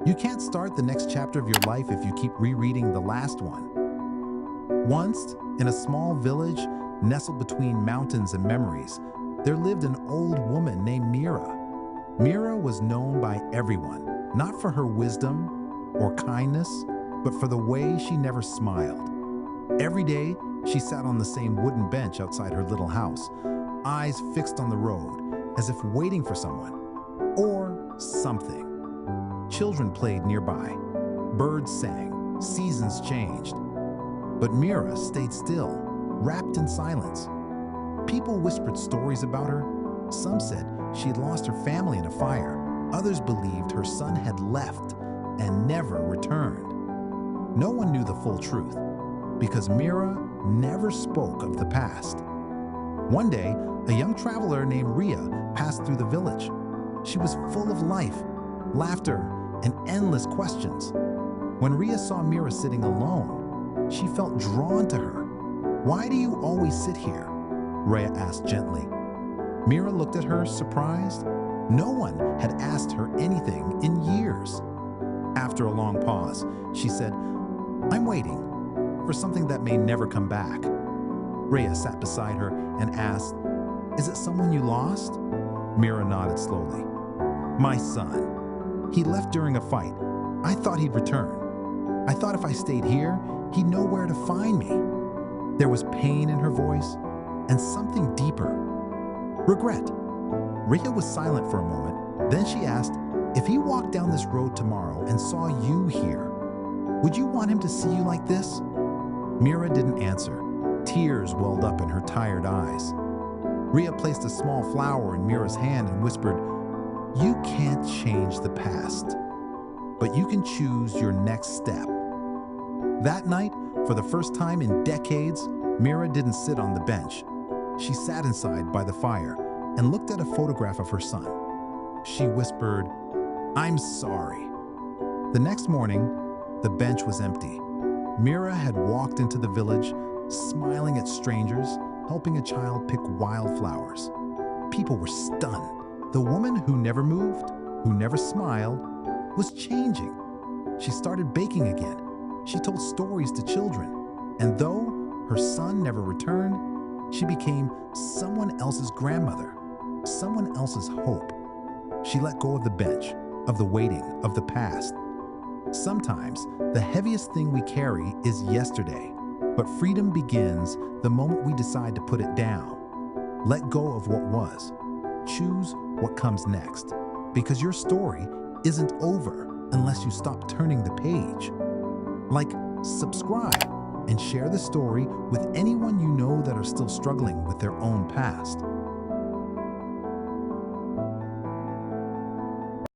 You can't start the next chapter of your life if you keep rereading the last one. Once, in a small village nestled between mountains and memories, there lived an old woman named Mira. Mira was known by everyone, not for her wisdom or kindness, but for the way she never smiled. Every day, she sat on the same wooden bench outside her little house, eyes fixed on the road, as if waiting for someone or something. Children played nearby. Birds sang. Seasons changed. But Mira stayed still, wrapped in silence. People whispered stories about her. Some said she had lost her family in a fire. Others believed her son had left and never returned. No one knew the full truth because Mira never spoke of the past. One day, a young traveler named Ria passed through the village. She was full of life, laughter, and endless questions. When Ria saw Mira sitting alone, she felt drawn to her. "Why do you always sit here?" Ria asked gently. Mira looked at her, surprised. No one had asked her anything in years. After a long pause, she said, "I'm waiting for something that may never come back." Ria sat beside her and asked, "Is it someone you lost?" Mira nodded slowly. "My son. He left during a fight. I thought he'd return. I thought if I stayed here, he'd know where to find me." There was pain in her voice and something deeper. Regret. Ria was silent for a moment. Then she asked, "If he walked down this road tomorrow and saw you here, would you want him to see you like this?" Mira didn't answer. Tears welled up in her tired eyes. Ria placed a small flower in Mira's hand and whispered, "You can't change the past, but you can choose your next step." That night, for the first time in decades, Mira didn't sit on the bench. She sat inside by the fire and looked at a photograph of her son. She whispered, "I'm sorry." The next morning, the bench was empty. Mira had walked into the village, smiling at strangers, helping a child pick wildflowers. People were stunned. The woman who never moved, who never smiled, was changing. She started baking again. She told stories to children. And though her son never returned, she became someone else's grandmother, someone else's hope. She let go of the bench, of the waiting, of the past. Sometimes the heaviest thing we carry is yesterday, but freedom begins the moment we decide to put it down. Let go of what was. Choose what comes next, because your story isn't over unless you stop turning the page. Like, subscribe, and share the story with anyone you know that are still struggling with their own past.